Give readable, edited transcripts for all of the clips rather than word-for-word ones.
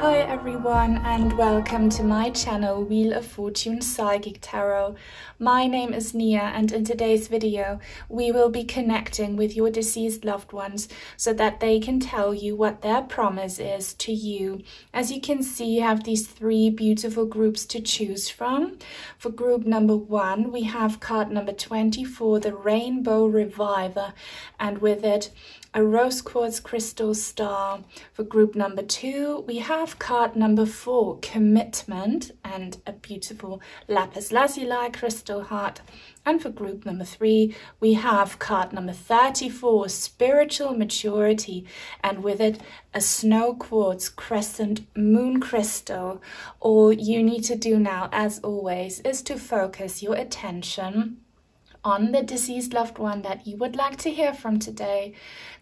Hi everyone and welcome to my channel Wheel of Fortune Psychic Tarot. My name is Nia and in today's video we will be connecting with your deceased loved ones so that they can tell you what their promise is to you. As you can see, you have these three beautiful groups to choose from. For group number 1 we have card number 24, the Rainbow Reviver, and with it a rose quartz crystal star. For group number 2 we have card number 4, Commitment, and a beautiful Lapis Lazuli crystal heart. And for group number 3 we have card number 34, Spiritual Maturity, and with it a snow quartz crescent moon crystal. All you need to do now, as always, is to focus your attention on the deceased loved one that you would like to hear from today.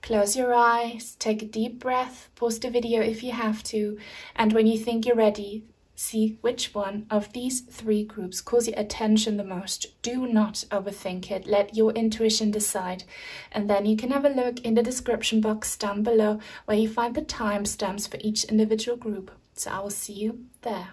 Close your eyes, take a deep breath, pause the video if you have to, and when you think you're ready, see which one of these three groups calls your attention the most. Do not overthink it, let your intuition decide, and then you can have a look in the description box down below where you find the timestamps for each individual group. So I will see you there.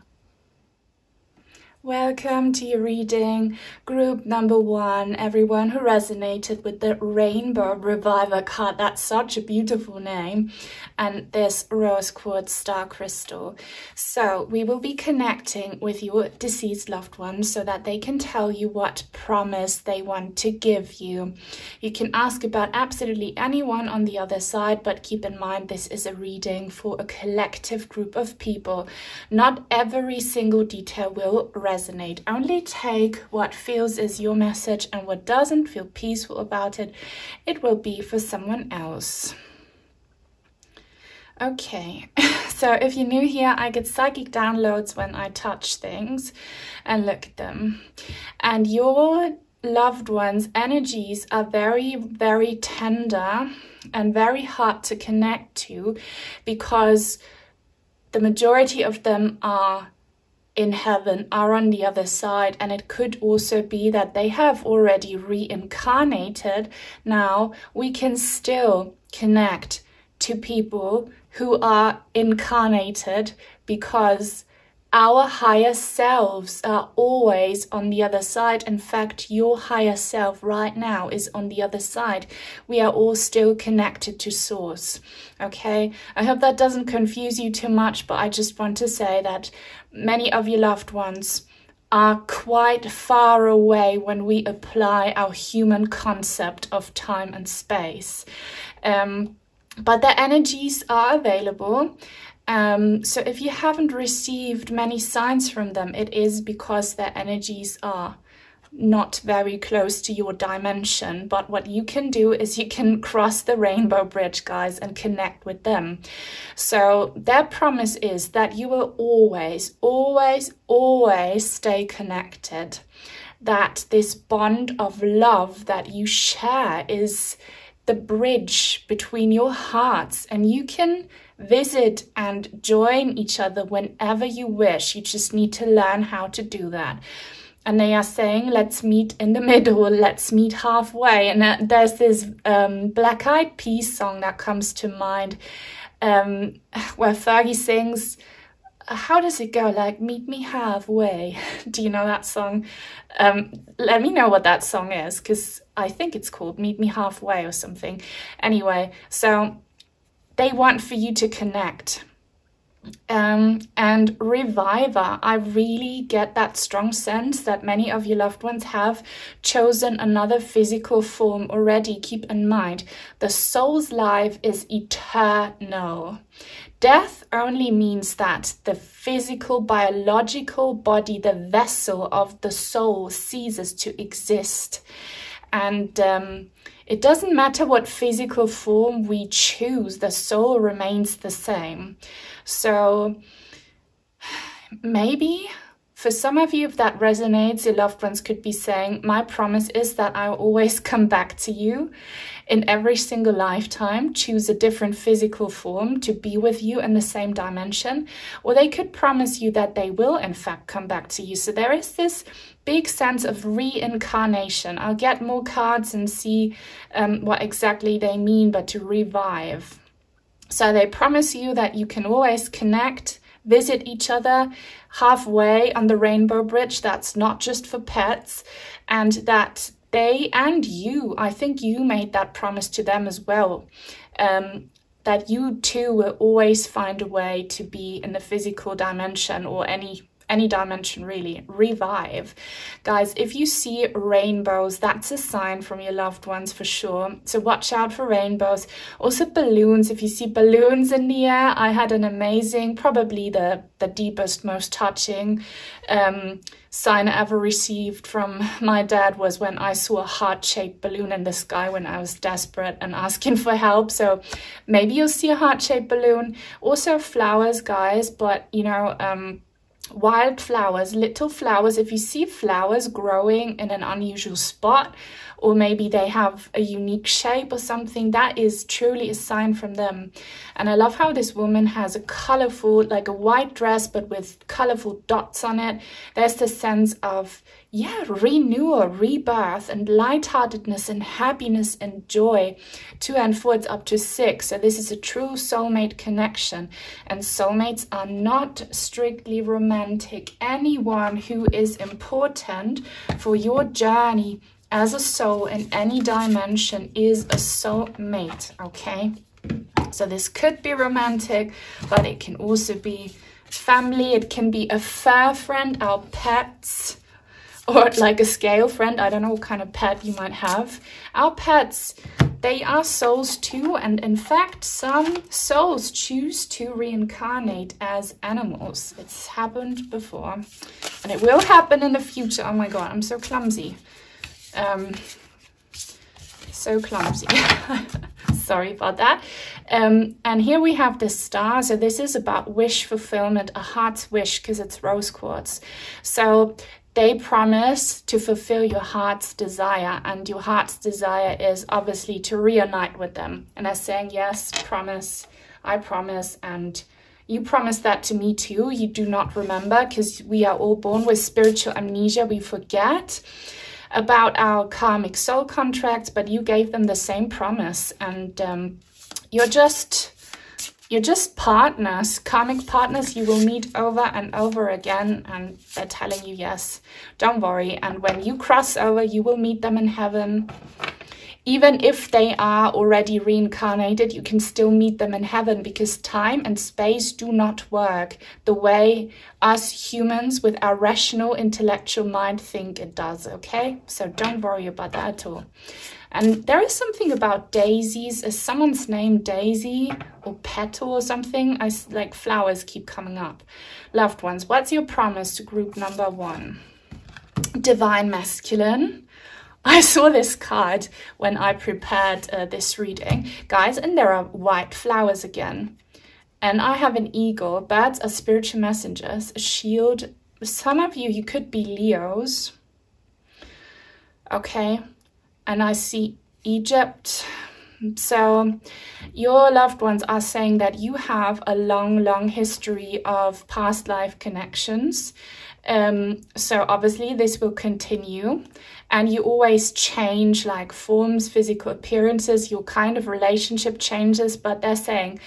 Welcome to your reading, group number 1, everyone who resonated with the Rainbow Reviver card. That's such a beautiful name. And this rose quartz star crystal. So we will be connecting with your deceased loved ones so that they can tell you what promise they want to give you. You can ask about absolutely anyone on the other side, but keep in mind this is a reading for a collective group of people. Not every single detail will resonate. Only take what feels is your message, and what doesn't feel peaceful about it, it will be for someone else. Okay, so if you're new here, I get psychic downloads when I touch things and look at them. And your loved ones' energies are very, very tender and very hard to connect to because the majority of them are in heaven, are on the other side, and it could also be that they have already reincarnated. Now we can still connect to people who are incarnated because our higher selves are always on the other side. In fact, your higher self right now is on the other side. We are all still connected to source. Okay, I hope that doesn't confuse you too much, but I just want to say that many of your loved ones are quite far away when we apply our human concept of time and space. But their energies are available. So if you haven't received many signs from them, it is because their energies are not very close to your dimension. But what you can do is you can cross the rainbow bridge, guys, and connect with them. So their promise is that you will always, always, always stay connected. That this bond of love that you share is the bridge between your hearts, and you can visit and join each other whenever you wish. You just need to learn how to do that. And they are saying, let's meet in the middle, let's meet halfway. And there's this Black Eyed Peas song that comes to mind, where Fergie sings, how does it go? Like, meet me halfway. Do you know that song? Let me know what that song is, because I think it's called Meet Me Halfway or something. Anyway, so they want for you to connect. And Reviver, I really get that strong sense that many of your loved ones have chosen another physical form already. Keep in mind, the soul's life is eternal. Death only means that the physical, biological body, the vessel of the soul, ceases to exist. And it doesn't matter what physical form we choose, the soul remains the same. So maybe for some of you, if that resonates, your loved ones could be saying, my promise is that I'll always come back to you in every single lifetime, choose a different physical form to be with you in the same dimension. Or they could promise you that they will in fact come back to you. So there is this big sense of reincarnation. I'll get more cards and see what exactly they mean, but to revive. So they promise you that you can always connect, visit each other halfway on the rainbow bridge. That's not just for pets, and that they and you, I think you made that promise to them as well, that you too will always find a way to be in the physical dimension, or any dimension really, revive. Guys, if you see rainbows, that's a sign from your loved ones for sure. So watch out for rainbows. Also balloons, if you see balloons in the air. I had an amazing, probably the deepest, most touching sign I ever received from my dad was when I saw a heart-shaped balloon in the sky when I was desperate and asking for help. So maybe you'll see a heart-shaped balloon. Also flowers, guys, but you know, wild flowers, little flowers. If you see flowers growing in an unusual spot, or maybe they have a unique shape or something, that is truly a sign from them. And I love how this woman has a colorful, like a white dress, but with colorful dots on it. There's the sense of, yeah, renewal, rebirth, and lightheartedness and happiness and joy. 2 and 4, it's up to 6. So this is a true soulmate connection. And soulmates are not strictly romantic. Anyone who is important for your journey as a soul in any dimension is a soulmate, okay? So this could be romantic, but it can also be family. It can be a fur friend, our pets, or like a scale friend. I don't know what kind of pet you might have. Our pets, they are souls too, and in fact some souls choose to reincarnate as animals. It's happened before, and it will happen in the future. Oh my god, I'm so clumsy. So clumsy. Sorry about that. And here we have the star. So this is about wish fulfillment, a heart's wish, because it's rose quartz. So they promise to fulfill your heart's desire, and your heart's desire is obviously to reunite with them. And they're saying, yes, promise, I promise, and you promised that to me too. You do not remember, because we are all born with spiritual amnesia. We forget about our karmic soul contracts, but you gave them the same promise, and you're just partners, karmic partners. You will meet over and over again, and they're telling you, yes, don't worry. And when you cross over, you will meet them in heaven. Even if they are already reincarnated, you can still meet them in heaven, because time and space do not work the way us humans with our rational intellectual mind think it does, okay? So don't worry about that at all. And there is something about daisies. Is someone's name Daisy or Petal or something? Like flowers keep coming up. Loved ones, what's your promise to group number 1? Divine masculine. I saw this card when I prepared this reading, guys, and there are white flowers again. And I have an eagle. Birds are spiritual messengers, a shield. Some of you could be Leos. Okay. And I see Egypt. So your loved ones are saying that you have a long, long history of past life connections. So obviously this will continue, and you always change like forms, physical appearances, your kind of relationship changes, but they're saying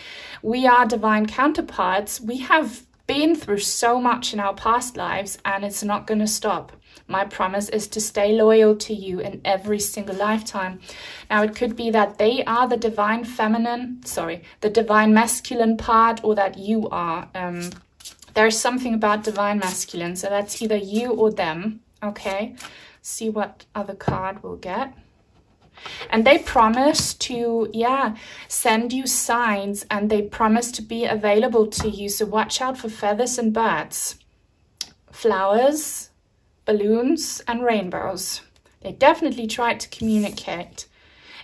we are divine counterparts. We have been through so much in our past lives, and it's not going to stop. My promise is to stay loyal to you in every single lifetime. Now, it could be that they are the divine feminine, the divine masculine part, or that you are. There's something about divine masculine, so that's either you or them, okay? See what other card we'll get. And they promise to, send you signs, and they promise to be available to you. So watch out for feathers and birds, flowers, balloons, and rainbows. They definitely tried to communicate.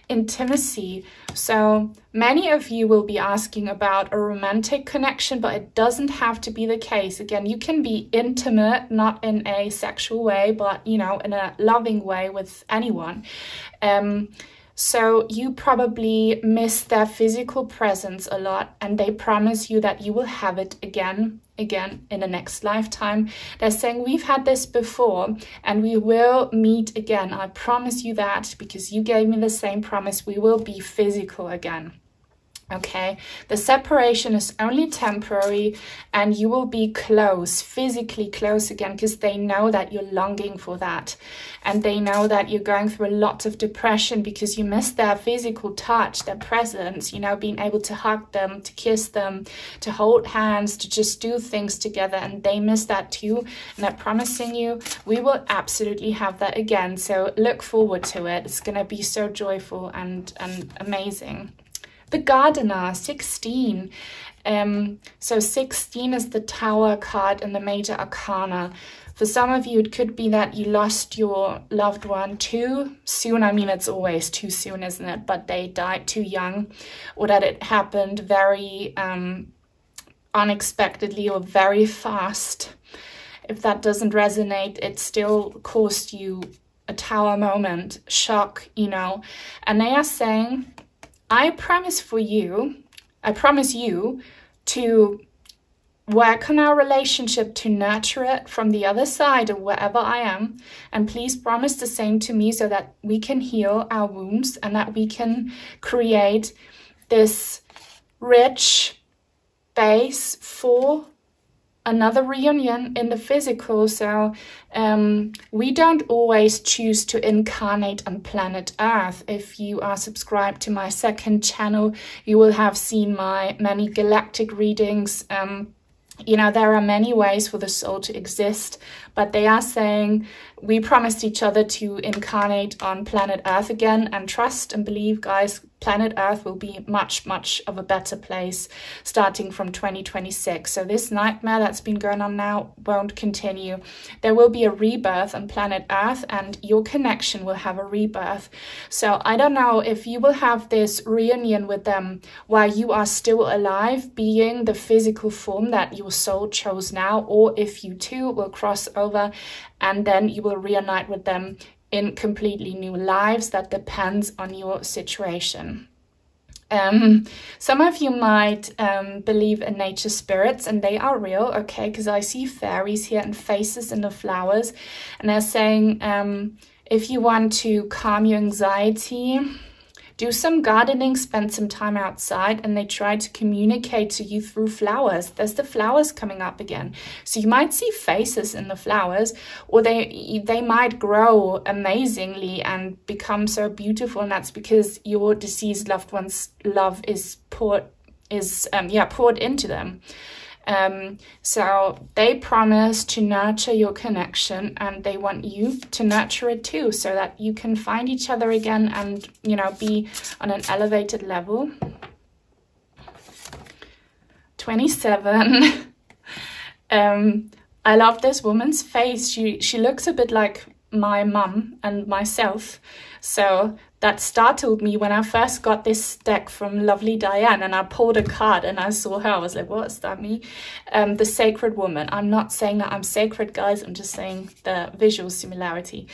Intimacy. So many of you will be asking about a romantic connection, but it doesn't have to be the case. Again, you can be intimate, not in a sexual way, but, you know, in a loving way with anyone. So you probably miss their physical presence a lot, and they promise you that you will have it again in the next lifetime. They're saying we've had this before and we will meet again. I promise you that, because you gave me the same promise. We will be physical again. Okay, the separation is only temporary, and you will be close, physically close again, because they know that you're longing for that. And they know that you're going through a lot of depression because you miss their physical touch, their presence, you know, being able to hug them, to kiss them, to hold hands, to just do things together. And they miss that too. And I'm promising you, we will absolutely have that again. So look forward to it. It's going to be so joyful and amazing. The Gardener, 16. So 16 is the Tower card in the Major Arcana. For some of you, it could be that you lost your loved one too soon. I mean, it's always too soon, isn't it? But they died too young, or that it happened very unexpectedly or very fast. If that doesn't resonate, it still caused you a Tower moment, shock, you know. And they are saying, I promise you to work on our relationship, to nurture it from the other side of wherever I am. And please promise the same to me so that we can heal our wounds and that we can create this rich base for another reunion in the physical. So we don't always choose to incarnate on planet Earth. If you are subscribed to my second channel, you will have seen my many galactic readings. You know, there are many ways for the soul to exist, but they are saying we promised each other to incarnate on planet Earth again, and trust and believe, guys, planet Earth will be much, much of a better place starting from 2026. So this nightmare that's been going on now won't continue. There will be a rebirth on planet Earth, and your connection will have a rebirth. So I don't know if you will have this reunion with them while you are still alive, being the physical form that your soul chose now, or if you too will cross over and then you will reunite with them in completely new lives. That depends on your situation. Some of you might believe in nature spirits, and they are real, okay, because I see fairies here and faces in the flowers, and they're saying if you want to calm your anxiety, do some gardening, spend some time outside, and they try to communicate to you through flowers. There's the flowers coming up again. So you might see faces in the flowers, or they might grow amazingly and become so beautiful, and that's because your deceased loved one's love is poured into them. So they promise to nurture your connection, and they want you to nurture it too, so that you can find each other again and, you know, be on an elevated level. 27. I love this woman's face. She looks a bit like my mum and myself. So that startled me when I first got this deck from lovely Diane, and I pulled a card and I saw her. I was like, what's that me? The Sacred Woman. I'm not saying that I'm sacred, guys. I'm just saying the visual similarity.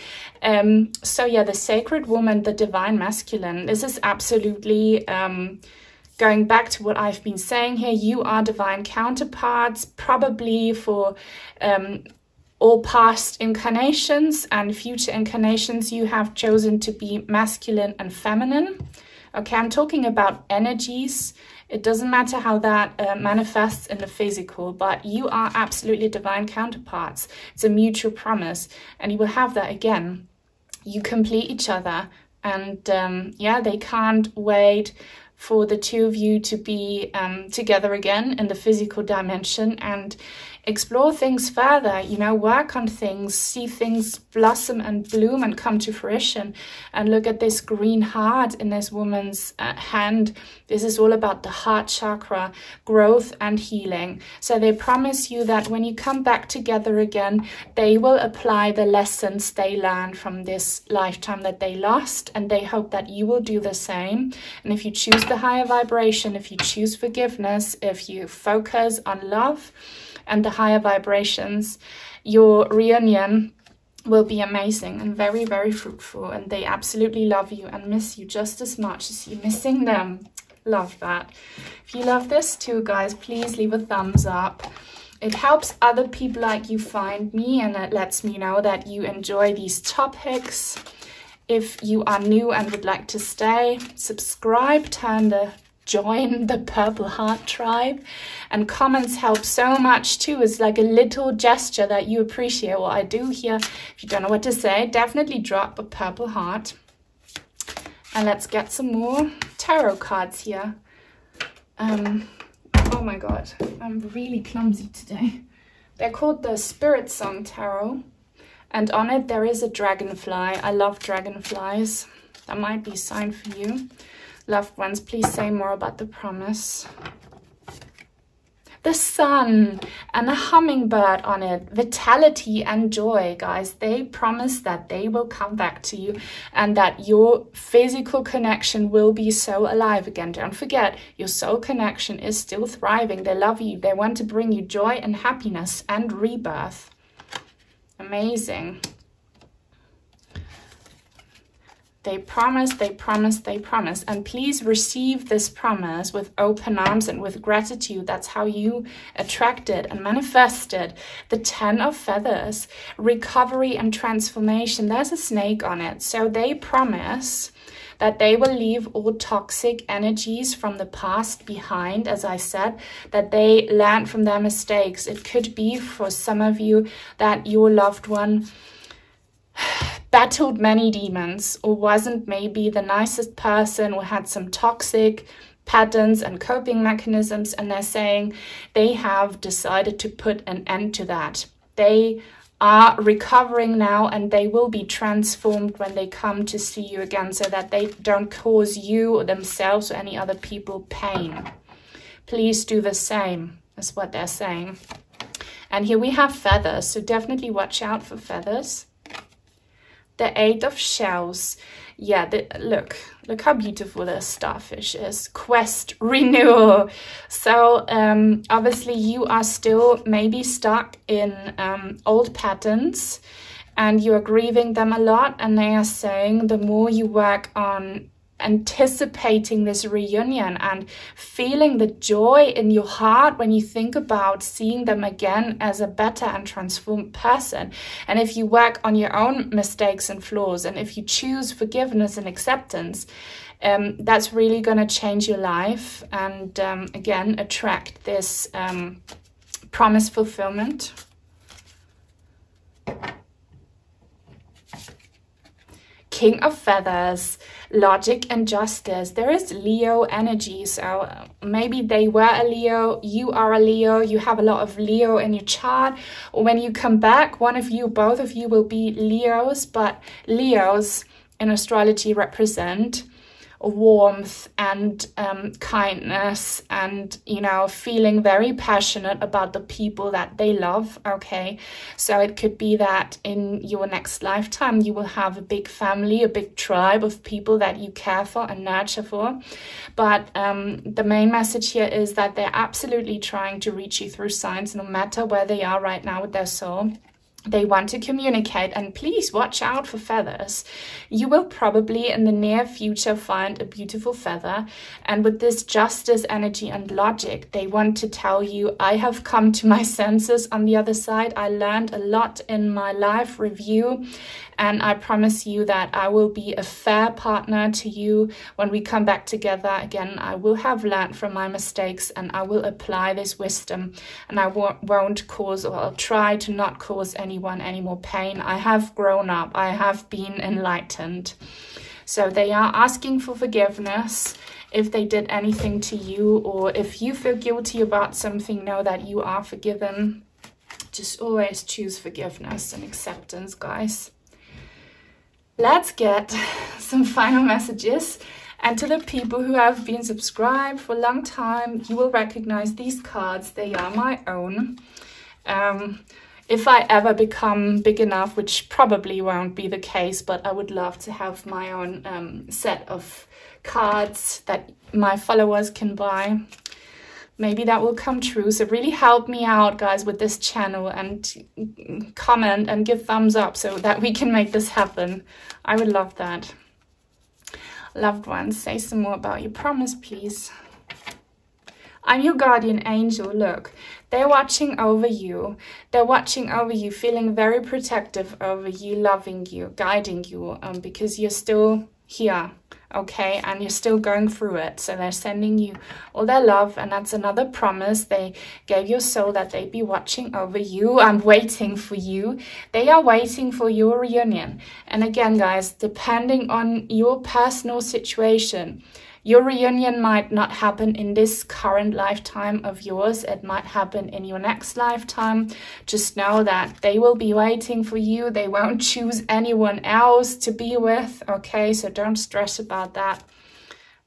So yeah, the Sacred Woman, the Divine Masculine. This is absolutely going back to what I've been saying here. You are divine counterparts, probably for all past incarnations and future incarnations. You have chosen to be masculine and feminine. Okay, I'm talking about energies. It doesn't matter how that manifests in the physical, but you are absolutely divine counterparts. It's a mutual promise, and you will have that again. You complete each other, and yeah, they can't wait for the two of you to be together again in the physical dimension and explore things further, you know, work on things, see things blossom and bloom and come to fruition. And look at this green heart in this woman's hand. This is all about the heart chakra, growth and healing. So they promise you that when you come back together again, they will apply the lessons they learned from this lifetime that they lost, and they hope that you will do the same. And if you choose the higher vibration, if you choose forgiveness, if you focus on love and the higher vibrations, your reunion will be amazing and very, very fruitful. And they absolutely love you and miss you just as much as you're missing them. Love that. If you love this too, guys, please leave a thumbs up. It helps other people like you find me, and it lets me know that you enjoy these topics. If you are new and would like to stay, subscribe, turn the join the Purple Heart tribe. And comments help so much too. It's like a little gesture that you appreciate what I do here. If you don't know what to say, definitely drop a Purple Heart. And let's get some more tarot cards here. Oh my god, I'm really clumsy today. They're called the Spirit Song Tarot. And on it there is a dragonfly. I love dragonflies. That might be a sign for you. Loved ones, please say more about the promise. The sun and a hummingbird on it. Vitality and joy, guys. They promise that they will come back to you and that your physical connection will be so alive again. Don't forget, your soul connection is still thriving. They love you. They want to bring you joy and happiness and rebirth. Amazing. They promise, they promise, they promise. And please receive this promise with open arms and with gratitude. That's how you attracted and manifested the 10 of Feathers. Recovery and transformation. There's a snake on it. So they promise that they will leave all toxic energies from the past behind, as I said, that they learn from their mistakes. It could be for some of you that your loved one battled many demons or wasn't maybe the nicest person or had some toxic patterns and coping mechanisms, and they're saying they have decided to put an end to that. They are recovering now and they will be transformed when they come to see you again, so that they don't cause you or themselves or any other people pain. Please do the same, is what they're saying. And here we have feathers, so definitely watch out for feathers. The 8 of Shells. Yeah, look how beautiful this starfish is. Quest, renewal. So obviously you are still maybe stuck in old patterns and you are grieving them a lot, and they are saying the more you work on anticipating this reunion and feeling the joy in your heart when you think about seeing them again as a better and transformed person. And if you work on your own mistakes and flaws, and if you choose forgiveness and acceptance, that's really going to change your life and again attract this promise fulfillment. King of Feathers, logic and justice. There is Leo energy, so maybe they were a Leo, you are a Leo, you have a lot of Leo in your chart, or when you come back, one of you, both of you will be Leos, but Leos in astrology represent warmth and kindness and, you know, feeling very passionate about the people that they love. Okay, so it could be that in your next lifetime you will have a big family, a big tribe of people that you care for and nurture for. But the main message here is that they're absolutely trying to reach you through signs, no matter where they are right now with their soul. They want to communicate, and please watch out for feathers. You will probably in the near future find a beautiful feather, and with this justice energy and logic, they want to tell you, I have come to my senses on the other side. I learned a lot in my life review, and I promise you that I will be a fair partner to you when we come back together again. I will have learned from my mistakes and I will apply this wisdom, and I won't cause, or I'll try to not cause anyone any more pain. I have grown up. I have been enlightened. So they are asking for forgiveness if they did anything to you, or if you feel guilty about something, know that you are forgiven. Just always choose forgiveness and acceptance, guys. Let's get some final messages. And to the people who have been subscribed for a long time, you will recognize these cards. They are my own. If I ever become big enough, which probably won't be the case, but I would love to have my own set of cards that my followers can buy. Maybe that will come true. So really help me out, guys, with this channel, and comment and give thumbs up so that we can make this happen. I would love that. Loved ones, say some more about your promise, please. I'm your guardian angel. Look, they're watching over you. They're watching over you, feeling very protective over you, loving you, guiding you, because you're still here. okay, and you're still going through it. So they're sending you all their love, and that's another promise they gave your soul, that they'd be watching over you and waiting for you. They are waiting for your reunion. And again, guys, depending on your personal situation, your reunion might not happen in this current lifetime of yours. It might happen in your next lifetime. Just know that they will be waiting for you. They won't choose anyone else to be with, okay? So don't stress about that.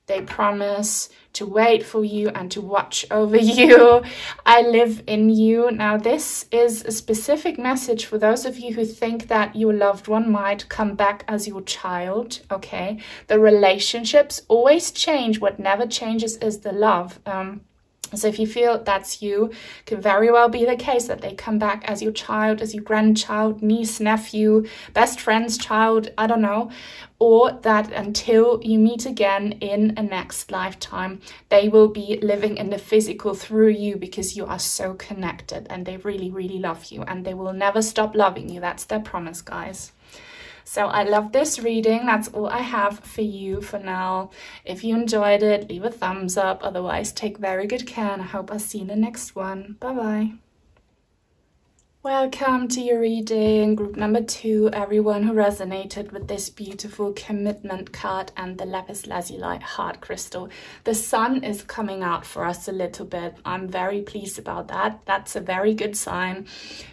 They promise to wait for you and to watch over you. I live in you. Now, this is a specific message for those of you who think that your loved one might come back as your child, okay? The relationships always change. What never changes is the love. So if you feel that's you, it can very well be the case that they come back as your child, as your grandchild, niece, nephew, best friend's child, I don't know. Or that until you meet again in a next lifetime, they will be living in the physical through you, because you are so connected and they really, really love you, and they will never stop loving you. That's their promise, guys. So I love this reading. That's all I have for you for now. If you enjoyed it, leave a thumbs up. Otherwise, take very good care, and I hope I'll see you in the next one. Bye-bye. Welcome to your reading, group number 2, everyone who resonated with this beautiful commitment card and the Lapis Lazuli heart crystal. The sun is coming out for us a little bit. I'm very pleased about that. That's a very good sign,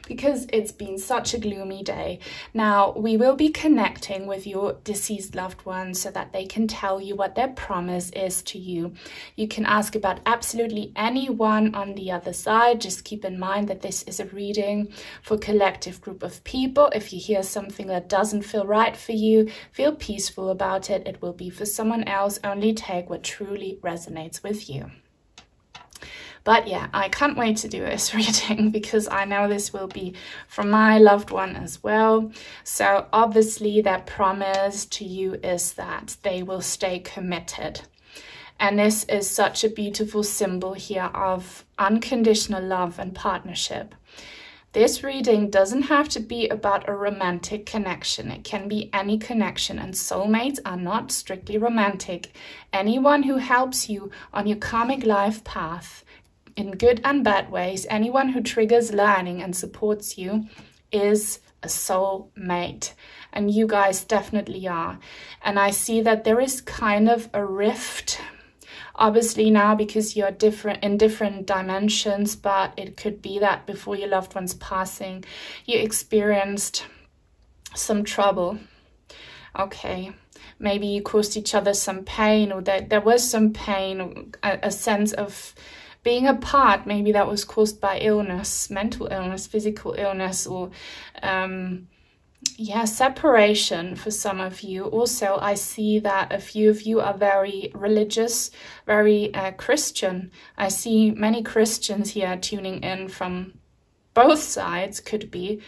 because it's been such a gloomy day. Now, we will be connecting with your deceased loved ones so that they can tell you what their promise is to you. You can ask about absolutely anyone on the other side. Just keep in mind that this is a reading for a collective group of people. If you hear something that doesn't feel right for you, feel peaceful about it. It will be for someone else. Only take what truly resonates with you. But yeah, I can't wait to do this reading, because I know this will be from my loved one as well. So obviously their promise to you is that they will stay committed. And this is such a beautiful symbol here of unconditional love and partnership. This reading doesn't have to be about a romantic connection. It can be any connection, and soulmates are not strictly romantic. Anyone who helps you on your karmic life path in good and bad ways, anyone who triggers learning and supports you, is a soulmate. And you guys definitely are. And I see that there is kind of a rift, obviously now, because you're in different dimensions, but it could be that before your loved one's passing, you experienced some trouble. Okay, maybe you caused each other some pain, or there was some pain, a sense of being apart. Maybe that was caused by illness, mental illness, physical illness, or yeah, separation for some of you. Also, I see that a few of you are very religious, very Christian. I see many Christians here tuning in from both sides, could be.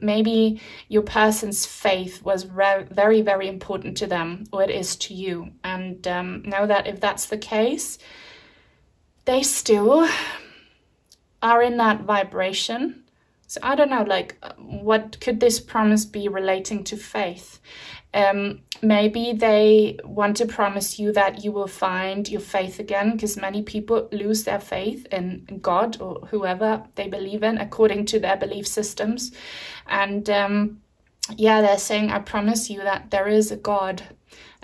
Maybe your person's faith was very, very important to them, or it is to you. And know that if that's the case, they still are in that vibration. So I don't know, like, what could this promise be relating to faith? Maybe they want to promise you that you will find your faith again, because many people lose their faith in God or whoever they believe in according to their belief systems. And yeah, they're saying, I promise you that there is a God.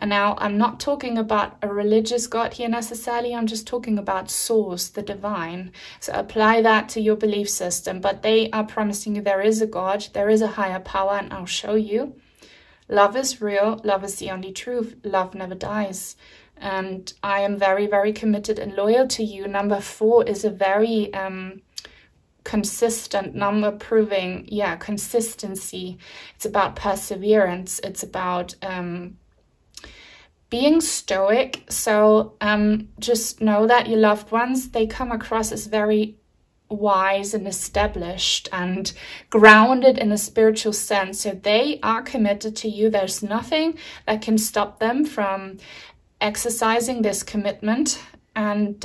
And now I'm not talking about a religious God here necessarily. I'm just talking about source, the divine. So apply that to your belief system. But they are promising you there is a God, there is a higher power, and I'll show you. Love is real. Love is the only truth. Love never dies. And I am very, very committed and loyal to you. Number 4 is a very consistent number, proving, yeah, consistency. It's about perseverance. It's about being stoic. So just know that your loved ones, they come across as very wise and established and grounded in a spiritual sense. So they are committed to you. There's nothing that can stop them from exercising this commitment and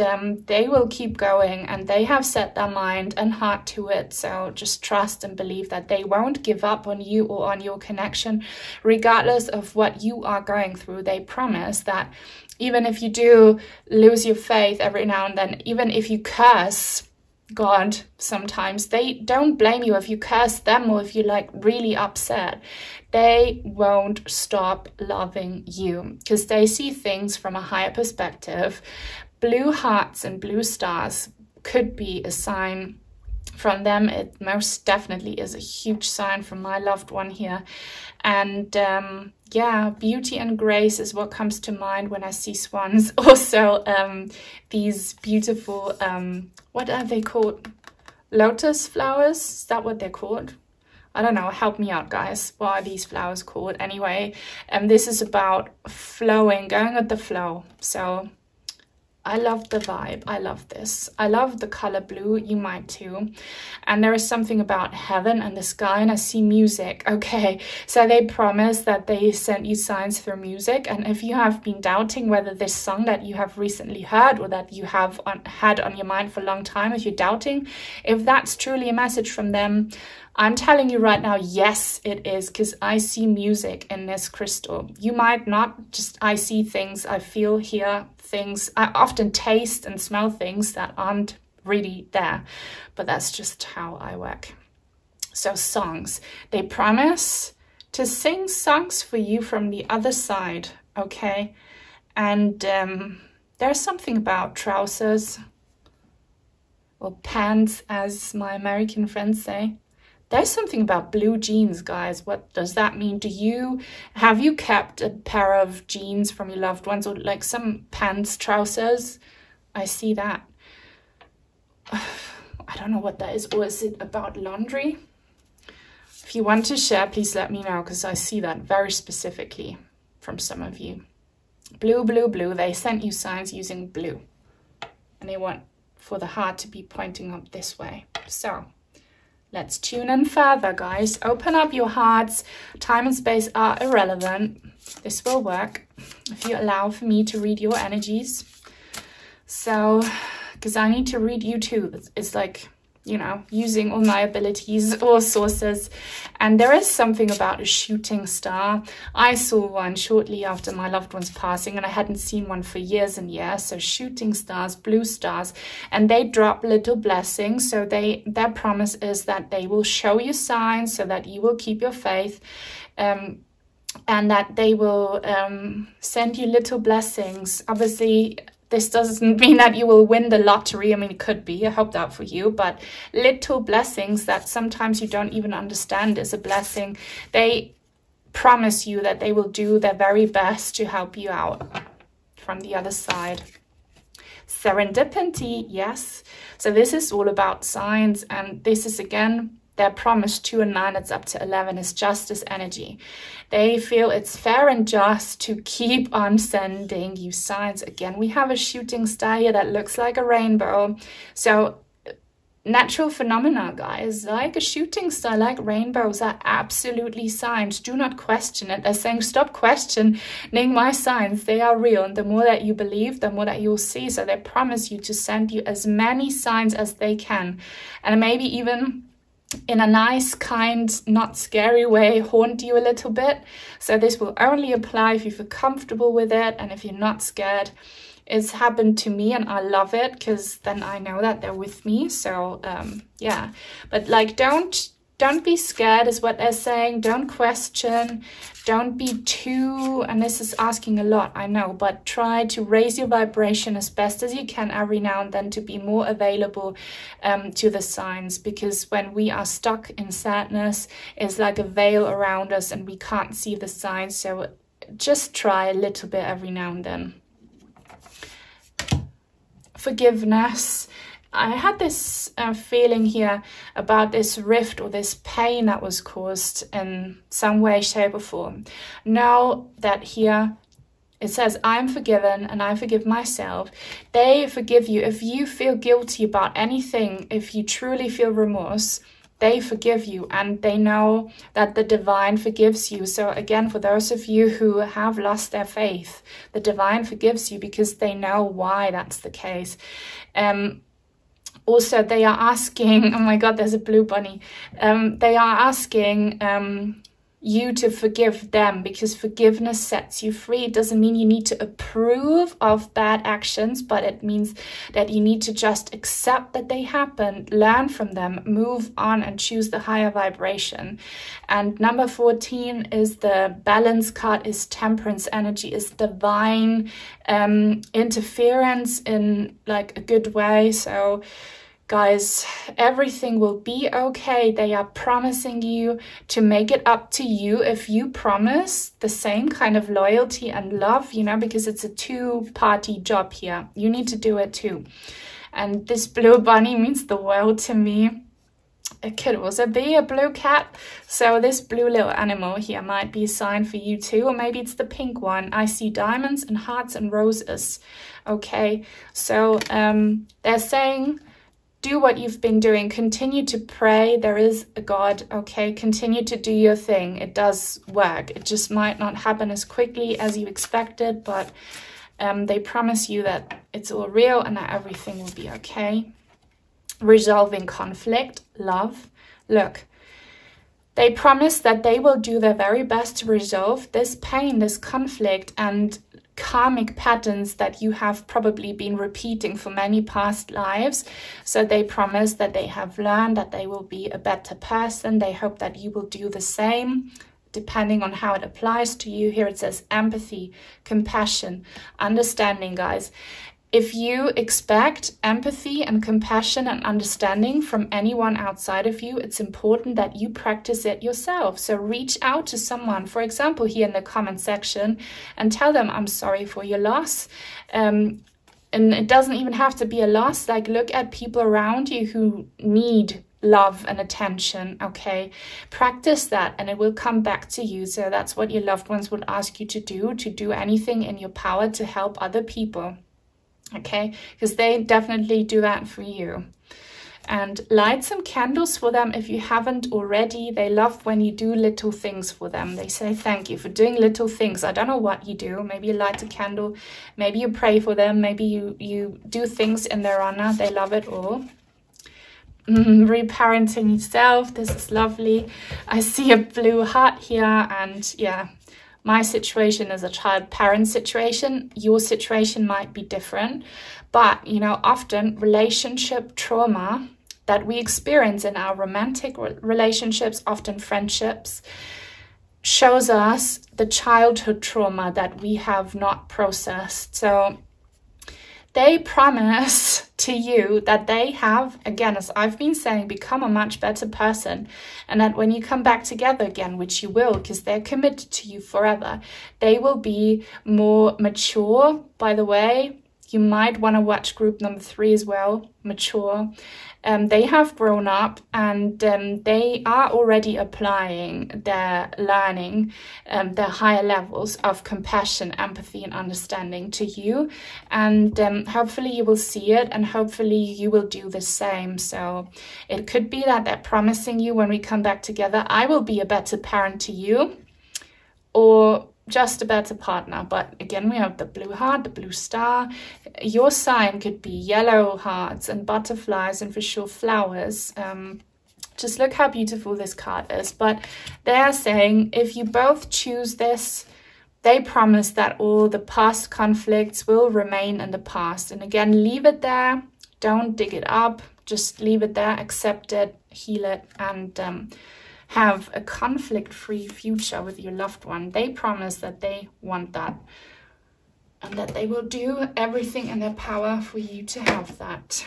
they will keep going, and they have set their mind and heart to it. So just trust and believe that they won't give up on you or on your connection, regardless of what you are going through. They promise that even if you do lose your faith every now and then, even if you curse God sometimes, they don't blame you if you curse them or if you're like really upset. They won't stop loving you because they see things from a higher perspective. Blue hearts and blue stars could be a sign from them. It most definitely is a huge sign from my loved one here. And yeah, beauty and grace is what comes to mind when I see swans. Also, these beautiful, what are they called? Lotus flowers? Is that what they're called? I don't know, help me out, guys. What are these flowers called? Anyway, this is about flowing, going with the flow. So I love the vibe. I love this. I love the color blue. You might too. And there is something about heaven and the sky, and I see music. Okay, so they promise that they send you signs through music. And if you have been doubting whether this song that you have recently heard or that you have had on your mind for a long time, if you're doubting, if that's truly a message from them, I'm telling you right now, yes, it is, because I see music in this crystal. You might not, just I see things, I feel, hear things. I often taste and smell things that aren't really there, but that's just how I work. So songs, they promise to sing songs for you from the other side, okay? And there's something about trousers, or pants, as my American friends say. There's something about blue jeans, guys. What does that mean? Have you kept a pair of jeans from your loved ones, or like some pants, trousers? I see that. I don't know what that is. Or is it about laundry? If you want to share, please let me know, because I see that very specifically from some of you. Blue, blue, blue. They sent you signs using blue. And they want for the heart to be pointing up this way. So let's tune in further, guys. Open up your hearts. Time and space are irrelevant. This will work if you allow for me to read your energies. So, because I need to read you too. It's like, you know, using all my abilities or sources. And there is something about a shooting star. I saw one shortly after my loved one's passing, and I hadn't seen one for years and years. So shooting stars, blue stars, and they drop little blessings. So their promise is that they will show you signs so that you will keep your faith, and that they will send you little blessings. Obviously, this doesn't mean that you will win the lottery. I mean, it could be. I hope that for you. But little blessings that sometimes you don't even understand is a blessing. They promise you that they will do their very best to help you out from the other side. Serendipity, yes. So this is all about signs. And this is, again, their promise. 2 and 9, it's up to 11, is justice energy. They feel it's fair and just to keep on sending you signs. Again, we have a shooting star here that looks like a rainbow. So natural phenomena, guys, like a shooting star, like rainbows, are absolutely signs. Do not question it. They're saying, stop questioning my signs. They are real. And the more that you believe, the more that you'll see. So they promise you to send you as many signs as they can. And maybe even in a nice, kind, not scary way, haunt you a little bit. So this will only apply if you feel comfortable with it and if you're not scared. It's happened to me and I love it, because then I know that they're with me. So yeah, but like don't be scared is what they're saying. Don't question, don't be too, and this is asking a lot, I know, but try to raise your vibration as best as you can every now and then to be more available to the signs, because when we are stuck in sadness, it's like a veil around us and we can't see the signs. So just try a little bit every now and then. Forgiveness. I had this feeling here about this rift or this pain that was caused in some way, shape or form. Know that here it says, I'm forgiven and I forgive myself. They forgive you. If you feel guilty about anything, if you truly feel remorse, they forgive you, and they know that the divine forgives you. So again, for those of you who have lost their faith, the divine forgives you because they know why that's the case. Also, they are asking, oh my God, there's a blue bunny. They are asking you to forgive them, because forgiveness sets you free. It doesn't mean you need to approve of bad actions, but it means that you need to just accept that they happen, learn from them, move on, and choose the higher vibration. And number 14 is the balance card, is temperance energy, is divine interference in like a good way. So guys, everything will be okay. They are promising you to make it up to you if you promise the same kind of loyalty and love, you know, because it's a two-party job here. You need to do it too. And this blue bunny means the world to me. It could also be a blue cat. So this blue little animal here might be a sign for you too, or maybe it's the pink one. I see diamonds and hearts and roses. Okay, so they're saying, do what you've been doing. Continue to pray. There is a God, okay? Continue to do your thing. It does work. It just might not happen as quickly as you expected, but they promise you that it's all real and that everything will be okay. Resolving conflict, love. Look, they promise that they will do their very best to resolve this pain, this conflict, and karmic patterns that you have probably been repeating for many past lives. So they promise that they have learned, that they will be a better person. They hope that you will do the same, depending on how it applies to you. Here it says empathy, compassion, understanding, guys. If you expect empathy and compassion and understanding from anyone outside of you, it's important that you practice it yourself. So reach out to someone, for example, here in the comment section, and tell them, I'm sorry for your loss. And it doesn't even have to be a loss. Like, look at people around you who need love and attention, okay? Practice that and it will come back to you. So that's what your loved ones would ask you to do anything in your power to help other people. Okay, because they definitely do that for you. And light some candles for them if you haven't already. They love when you do little things for them. They say thank you for doing little things. I don't know what you do. Maybe you light a candle, maybe you pray for them, maybe you do things in their honor. They love it all. Reparenting yourself, this is lovely. I see a blue heart here, and yeah, my situation is a child-parent situation. Your situation might be different. But, you know, often relationship trauma that we experience in our romantic relationships, often friendships, shows us the childhood trauma that we have not processed. So they promise to you that they have, again, as I've been saying, become a much better person. And that when you come back together again, which you will, because they're committed to you forever, they will be more mature. By the way, you might want to watch group number 3 as well, mature. They have grown up, and they are already applying their learning, their higher levels of compassion, empathy, and understanding to you. And hopefully you will see it, and hopefully you will do the same. So it could be that they're promising you, when we come back together, I will be a better parent to you, or just a better partner. But again, we have the blue heart, the blue star. Your sign could be yellow hearts and butterflies, and for sure flowers. Just look how beautiful this card is. But they are saying, if you both choose this, they promise that all the past conflicts will remain in the past. And again, leave it there. Don't dig it up. Just leave it there, accept it, heal it, and have a conflict-free future with your loved one. They promise that they want that, and that they will do everything in their power for you to have that.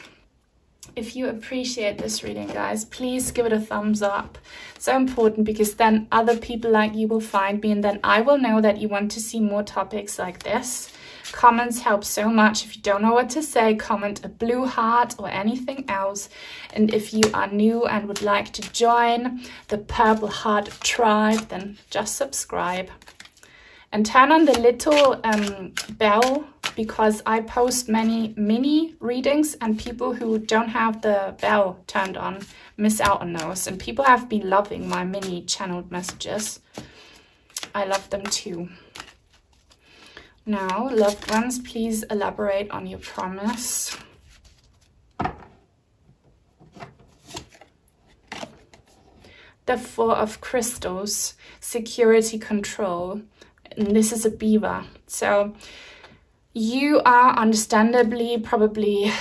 If you appreciate this reading, guys, please give it a thumbs up. So important, because then other people like you will find me, and then I will know that you want to see more topics like this. Comments help so much. If you don't know what to say, comment a blue heart or anything else. And if you are new and would like to join the Purple Heart tribe, then just subscribe. And turn on the little bell because I post many mini readings, and people who don't have the bell turned on miss out on those. And people have been loving my mini channeled messages. I love them too. Now, loved ones, please elaborate on your promise. The Four of Crystals, security, control. And this is a beaver. So you are understandably probably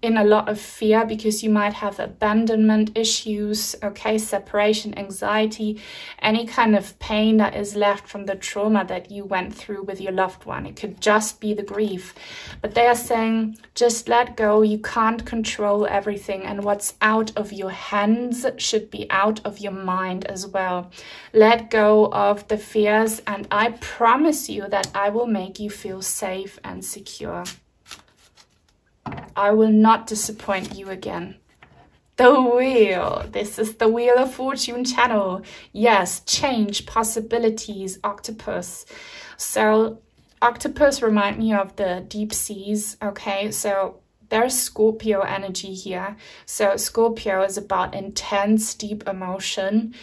in a lot of fear because you might have abandonment issues, okay, separation anxiety, any kind of pain that is left from the trauma that you went through with your loved one. It could just be the grief. But they are saying, just let go. You can't control everything, and what's out of your hands should be out of your mind as well. Let go of the fears, and I promise you that I will make you feel safe and secure. I will not disappoint you again. The Wheel. This is the Wheel of Fortune channel. Yes, change, possibilities, octopus. So octopus remind me of the deep seas, okay? So there's Scorpio energy here. So Scorpio is about intense, deep emotion.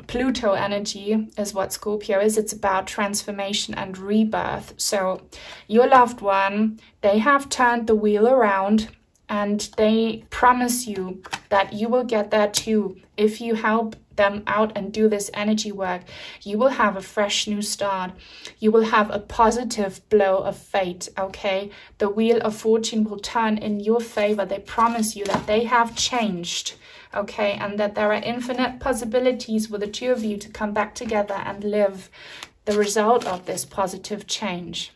Pluto energy is what Scorpio is. It's about transformation and rebirth. So your loved one, they have turned the wheel around, and they promise you that you will get there too. If you help them out and do this energy work, you will have a fresh new start. You will have a positive blow of fate, okay? The Wheel of Fortune will turn in your favor. They promise you that they have changed, okay? And that there are infinite possibilities for the two of you to come back together and live the result of this positive change.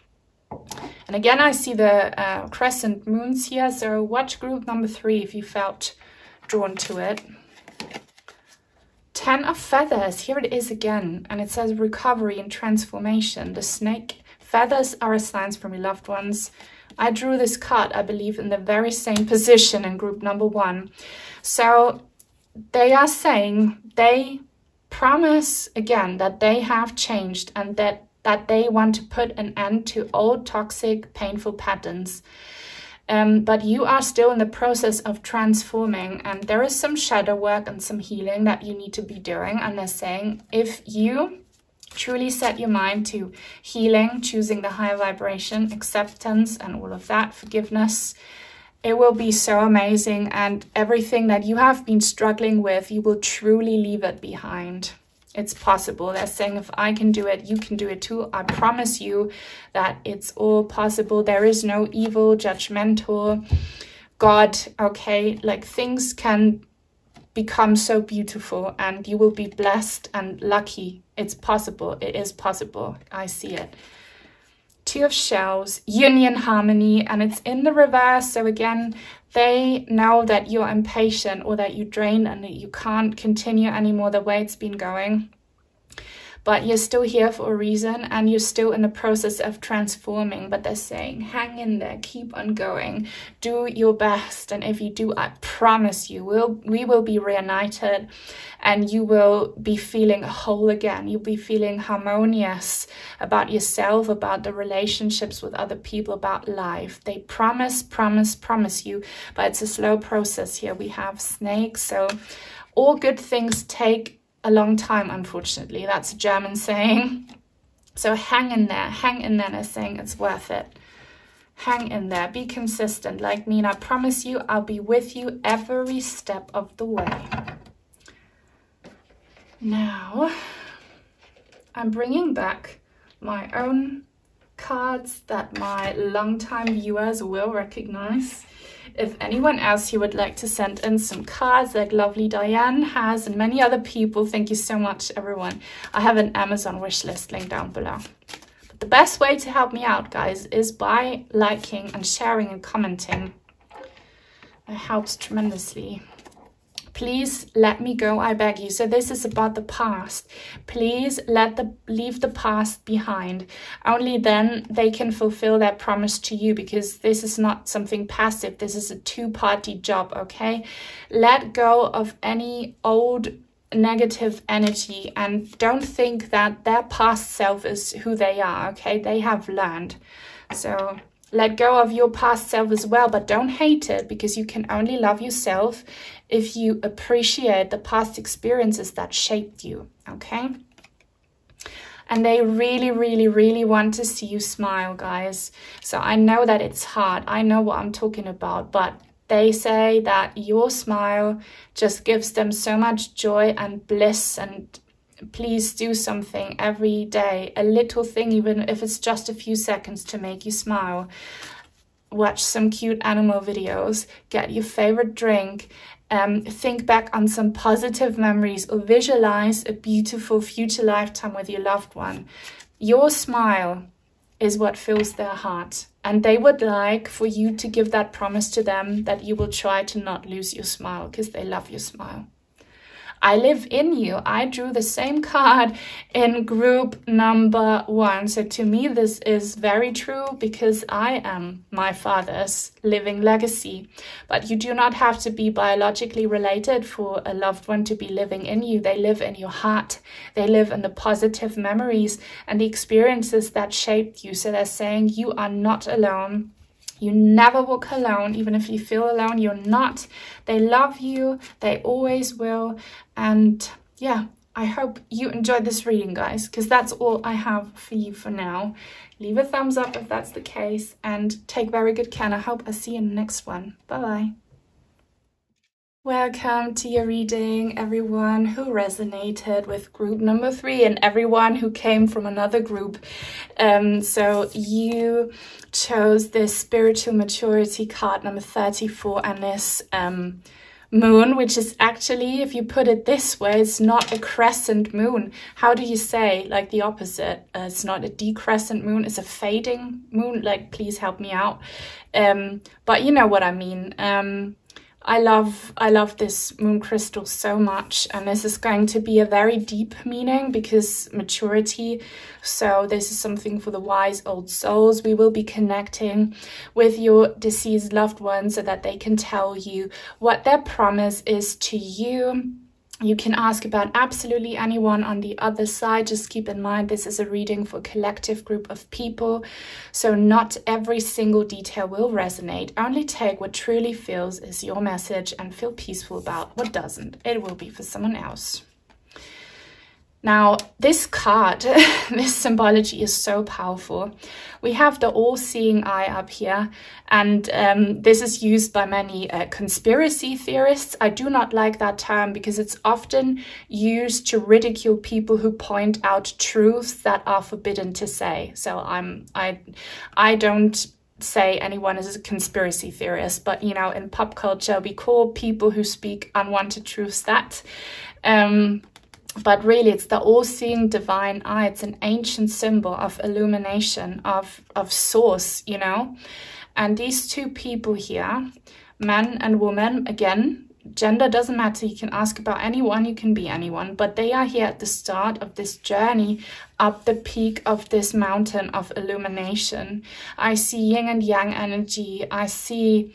And again, I see the crescent moons here. So watch group number 3 if you felt drawn to it. 10 of feathers, here it is again, and it says recovery and transformation. The snake feathers are a sign from your loved ones. I drew this card, I believe, in the very same position in group number 1. So they are saying, they promise again that they have changed, and that they want to put an end to old toxic painful patterns. But you are still in the process of transforming, and there is some shadow work and some healing that you need to be doing. And they're saying, if you truly set your mind to healing, choosing the higher vibration, acceptance and all of that, forgiveness, it will be so amazing. And everything that you have been struggling with, you will truly leave it behind. It's possible. They're saying, if I can do it, you can do it too. I promise you that it's all possible. There is no evil, judgmental God, okay? Like, things can become so beautiful, and you will be blessed and lucky. It's possible. It is possible. I see it. 2 of Shells, union, harmony, and it's in the reverse. So again, they know that you're impatient or that you drain and that you can't continue anymore the way it's been going. But you're still here for a reason, and you're still in the process of transforming. But they're saying, hang in there, keep on going, do your best. And if you do, I promise you, we will be reunited, and you will be feeling whole again. You'll be feeling harmonious about yourself, about the relationships with other people, about life. They promise you, but it's a slow process here. We have snakes, so all good things take a long time, unfortunately. That's a German saying. So hang in there, they're saying it's worth it. Hang in there, be consistent like me, and I promise you I'll be with you every step of the way. Now, I'm bringing back my own cards that my longtime viewers will recognize. If anyone else here would like to send in some cards like lovely Diane has and many other people, thank you so much, everyone. I have an Amazon wish list link down below. But the best way to help me out, guys, is by liking and sharing and commenting. It helps tremendously. Please let me go, I beg you. So this is about the past. Please leave the past behind. Only then they can fulfill their promise to you, because this is not something passive. This is a two-party job, okay? Let go of any old negative energy, and don't think that their past self is who they are, okay? They have learned. So let go of your past self as well, but don't hate it, because you can only love yourself if you appreciate the past experiences that shaped you, okay? And they really, really, really want to see you smile, guys. So I know that it's hard. I know what I'm talking about, but they say that your smile just gives them so much joy and bliss. And please do something every day, a little thing, even if it's just a few seconds, to make you smile. Watch some cute animal videos, get your favorite drink, think back on some positive memories, or visualize a beautiful future lifetime with your loved one. Your smile is what fills their heart, and they would like for you to give that promise to them that you will try to not lose your smile, because they love your smile. I live in you. I drew the same card in group number 1. So to me, this is very true, because I am my father's living legacy. But you do not have to be biologically related for a loved one to be living in you. They live in your heart. They live in the positive memories and the experiences that shaped you. So they're saying you are not alone. You never walk alone. Even if you feel alone, you're not. They love you. They always will. And yeah, I hope you enjoyed this reading, guys, because that's all I have for you for now. Leave a thumbs up if that's the case, and take very good care. And I hope I see you in the next one. Bye-bye. Welcome to your reading, everyone who resonated with group number 3 and everyone who came from another group. So you chose this spiritual maturity card number 34, and this moon, which is actually, if you put it this way, it's not a crescent moon. How do you say, like, the opposite? It's not a decrescent moon, it's a fading moon. Like, please help me out. But you know what I mean. I love this moon crystal so much, and this is going to be a very deep meaning, because maturity. So this is something for the wise old souls. We will be connecting with your deceased loved ones so that they can tell you what their promise is to you. You can ask about absolutely anyone on the other side. Just keep in mind, this is a reading for a collective group of people. So not every single detail will resonate. Only take what truly feels is your message and feel peaceful about what doesn't. It will be for someone else. Now, this card, this symbology is so powerful. We have the all-seeing eye up here, and this is used by many conspiracy theorists. I do not like that term, because it's often used to ridicule people who point out truths that are forbidden to say. So I don't say anyone is a conspiracy theorist, but you know, in pop culture, we call people who speak unwanted truths that. But really, it's the all-seeing divine eye. It's an ancient symbol of illumination, of source, you know. And these two people here, man and woman, again, gender doesn't matter. You can ask about anyone, you can be anyone. But they are here at the start of this journey up the peak of this mountain of illumination. I see yin and yang energy. I see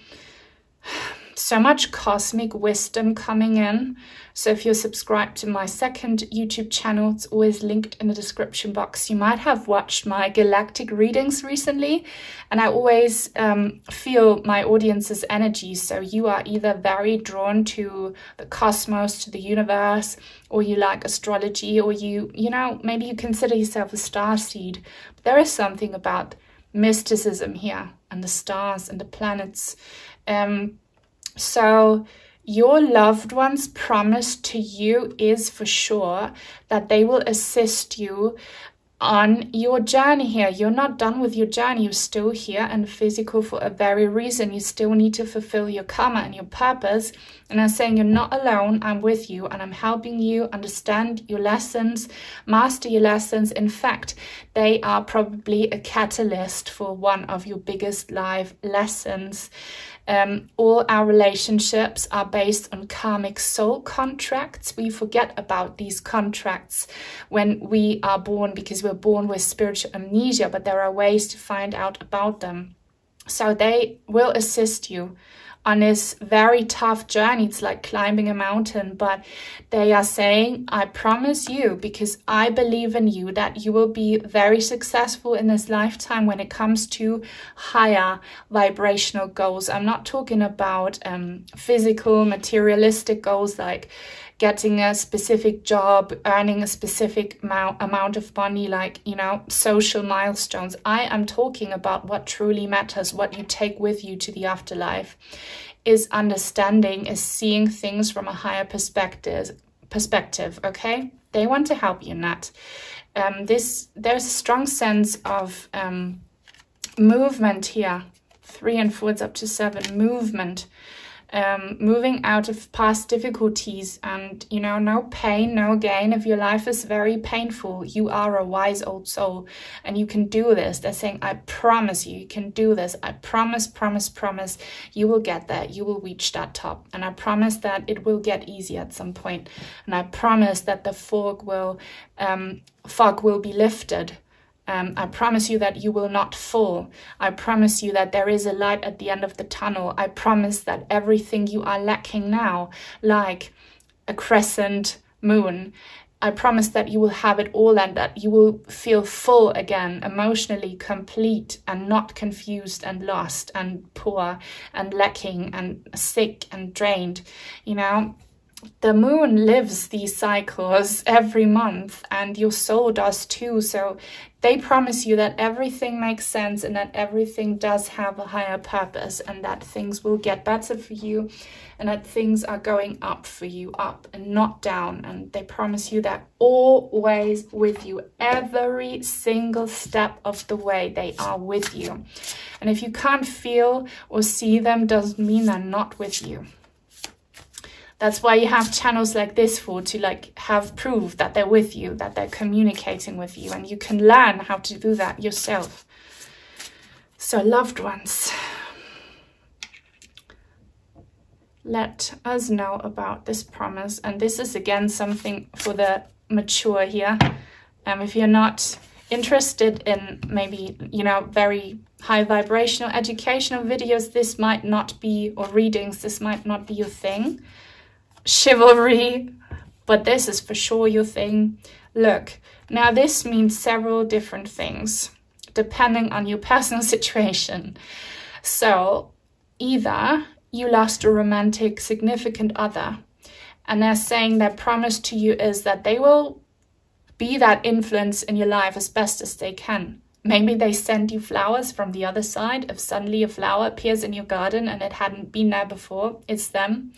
so much cosmic wisdom coming in. So if you're subscribed to my second YouTube channel, it's always linked in the description box. You might have watched my galactic readings recently, and I always feel my audience's energy. So you are either very drawn to the cosmos, to the universe, or you like astrology, or you know, maybe you consider yourself a starseed. But there is something about mysticism here, and the stars and the planets. So your loved one's promise to you is for sure that they will assist you on your journey here. You're not done with your journey. You're still here and physical for a very reason. You still need to fulfill your karma and your purpose. And I'm saying you're not alone. I'm with you, and I'm helping you understand your lessons, master your lessons. In fact, they are probably a catalyst for one of your biggest life lessons. All our relationships are based on karmic soul contracts. We forget about these contracts when we are born, because we're born with spiritual amnesia, but there are ways to find out about them. So they will assist you on this very tough journey. It's like climbing a mountain, but they are saying, I promise you, because I believe in you, that you will be very successful in this lifetime when it comes to higher vibrational goals. I'm not talking about physical, materialistic goals like getting a specific job, earning a specific amount of money, like, you know, social milestones. I am talking about what truly matters, what you take with you to the afterlife, is understanding, is seeing things from a higher perspective, okay? They want to help you in that. There's a strong sense of movement here. 3 and 4, it's up to 7, movement. Moving out of past difficulties, and, you know, no pain, no gain. If your life is very painful, you are a wise old soul and you can do this. They're saying, I promise you, you can do this. I promise, you will get there. You will reach that top. And I promise that it will get easy at some point. And I promise that the fog will be lifted. I promise you that you will not fall. I promise you that there is a light at the end of the tunnel. I promise that everything you are lacking now, like a crescent moon, I promise that you will have it all and that you will feel full again, emotionally complete and not confused and lost and poor and lacking and sick and drained, you know. The moon lives these cycles every month, and your soul does too. So they promise you that everything makes sense and that everything does have a higher purpose, and that things will get better for you, and that things are going up for you, up and not down. And they promise you that always with you, every single step of the way, they are with you. And if you can't feel or see them, doesn't mean they're not with you. That's why you have channels like this for, to like have proof that they're with you, that they're communicating with you, and you can learn how to do that yourself. So loved ones, let us know about this promise. And this is again something for the mature here. If you're not interested in maybe, you know, very high vibrational educational videos, this might not be, or readings, this might not be your thing. Chivalry, but this is for sure your thing. Look, now this means several different things depending on your personal situation. So either you lost a romantic significant other, and they're saying their promise to you is that they will be that influence in your life as best as they can. Maybe they send you flowers from the other side. If suddenly a flower appears in your garden and it hadn't been there before, it's them.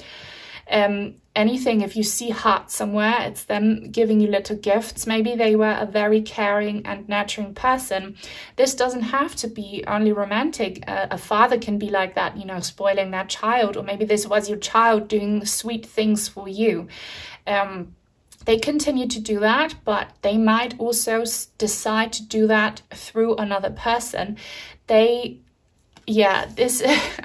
Anything, if you see hearts somewhere, it's them giving you little gifts. Maybe they were a very caring and nurturing person. This doesn't have to be only romantic. A father can be like that, you know, spoiling their child, or maybe this was your child doing sweet things for you. They continue to do that, but they might also decide to do that through another person.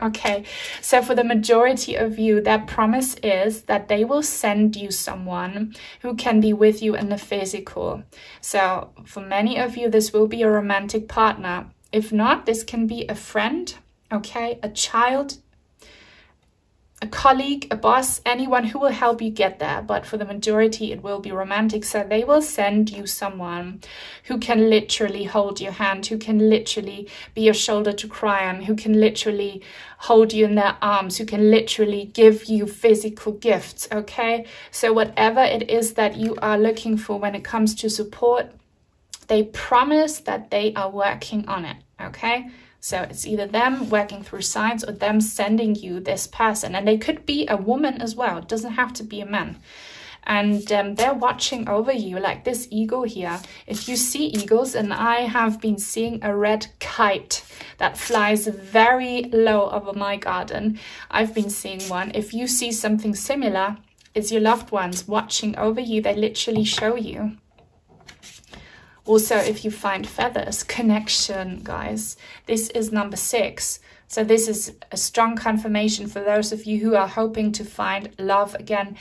Okay, so for the majority of you, that promise is that they will send you someone who can be with you in the physical. So for many of you, this will be a romantic partner. If not, this can be a friend, okay, a child, a colleague, a boss, anyone who will help you get there. But for the majority, it will be romantic. So they will send you someone who can literally hold your hand, who can literally be your shoulder to cry on, who can literally hold you in their arms, who can literally give you physical gifts, okay? So whatever it is that you are looking for when it comes to support, they promise that they are working on it, okay? So it's either them working through signs or them sending you this person. And they could be a woman as well. It doesn't have to be a man. And they're watching over you, like this eagle here. If you see eagles, and I have been seeing a red kite that flies very low over my garden. I've been seeing one. If you see something similar, it's your loved ones watching over you. They literally show you. Also, if you find feathers, connection, guys. This is number 6. So this is a strong confirmation for those of you who are hoping to find love again.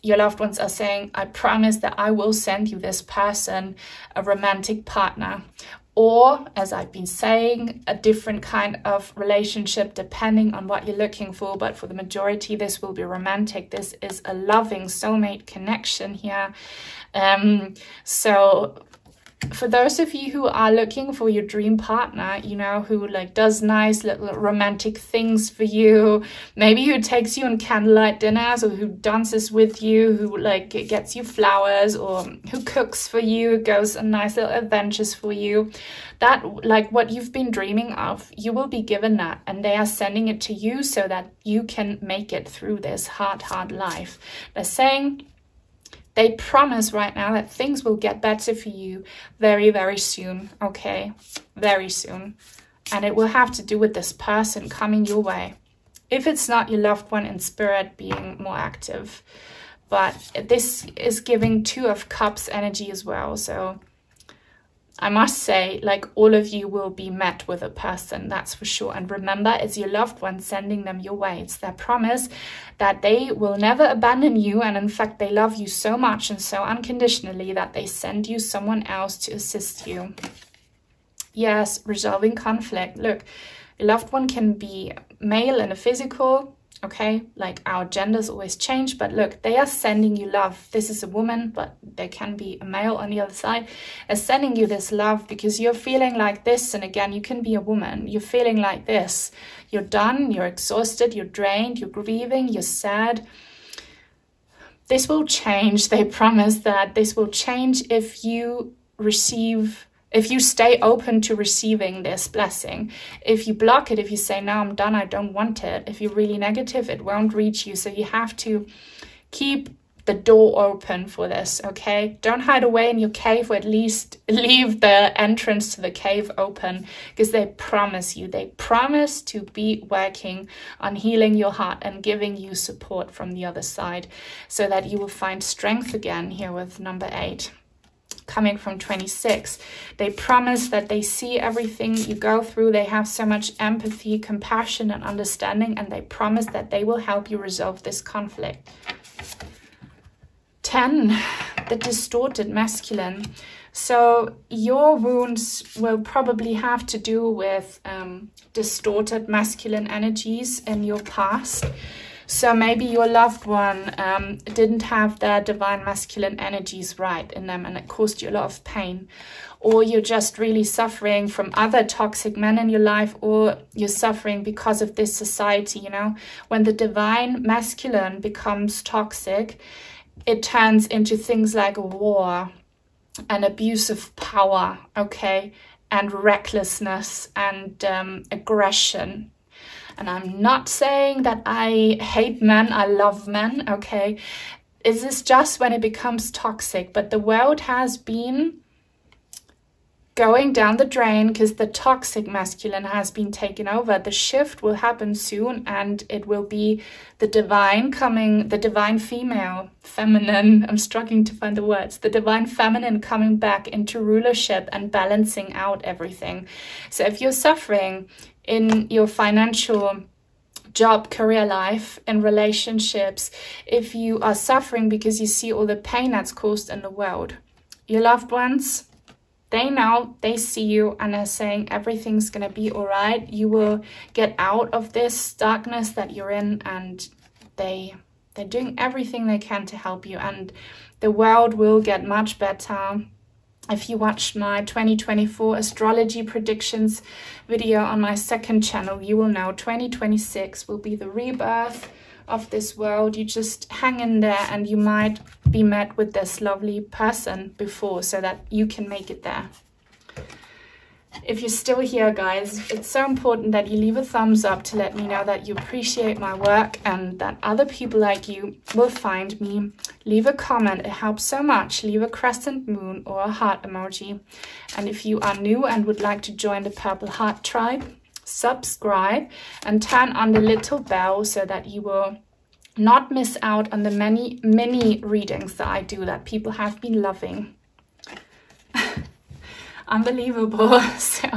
Your loved ones are saying, I promise that I will send you this person, a romantic partner. or, as I've been saying, a different kind of relationship depending on what you're looking for. But for the majority, this will be romantic. This is a loving soulmate connection here. So for those of you who are looking for your dream partner, you know, who like does nice little romantic things for you, maybe who takes you on candlelight dinners, or who dances with you, who like gets you flowers, or who cooks for you, goes on nice little adventures for you, that like what you've been dreaming of, you will be given that, and they are sending it to you so that you can make it through this hard life. They're saying, they promise right now that things will get better for you very, very soon, okay? Very soon. And it will have to do with this person coming your way. If it's not your loved one in spirit being more active. But this is giving Two of Cups energy as well. So I must say, like, all of you will be met with a person, that's for sure. And remember, it's your loved one sending them your way. It's their promise that they will never abandon you. And in fact, they love you so much and so unconditionally that they send you someone else to assist you. Yes, resolving conflict. Look, your loved one can be male in a physical, okay, like our genders always change, but look, they are sending you love. This is a woman, but there can be a male on the other side, is sending you this love because you're feeling like this. And again, you can be a woman, you're feeling like this, you're done, you're exhausted, you're drained, you're grieving, you're sad. This will change. They promise that this will change if you receive, if you stay open to receiving this blessing. If you block it, if you say, no, I'm done, I don't want it, if you're really negative, it won't reach you. So you have to keep the door open for this, okay? Don't hide away in your cave, or at least leave the entrance to the cave open, because they promise you, they promise to be working on healing your heart and giving you support from the other side, so that you will find strength again here with number 8. Coming from 26, they promise that they see everything you go through. They have so much empathy, compassion, and understanding, and they promise that they will help you resolve this conflict. 10, the distorted masculine. So your wounds will probably have to do with distorted masculine energies in your past. So maybe your loved one didn't have their divine masculine energies right in them, and it caused you a lot of pain. Or you're just really suffering from other toxic men in your life, or you're suffering because of this society, you know. When the divine masculine becomes toxic, it turns into things like war and abuse of power, okay, and recklessness and aggression. And I'm not saying that I hate men, I love men, okay? This is just when it becomes toxic. But the world has been going down the drain because the toxic masculine has been taken over. The shift will happen soon, and it will be the divine coming, the divine female, feminine, I'm struggling to find the words, the divine feminine coming back into rulership and balancing out everything. So if you're suffering in your financial, job, career life, in relationships, if you are suffering because you see all the pain that's caused in the world, your loved ones, they know, they see you, and are saying everything's gonna be all right. You will get out of this darkness that you're in, and they're doing everything they can to help you, and the world will get much better. If you watched my 2024 astrology predictions video on my second channel, you will know 2026 will be the rebirth of this world. You just hang in there, and you might be met with this lovely person before, so that you can make it there. If you're still here, guys, it's so important that you leave a thumbs up to let me know that you appreciate my work and that other people like you will find me. Leave a comment, it helps so much. Leave a crescent moon or a heart emoji. And if you are new and would like to join the Purple Heart Tribe, subscribe and turn on the little bell so that you will not miss out on the many mini readings that I do that people have been loving. Unbelievable. So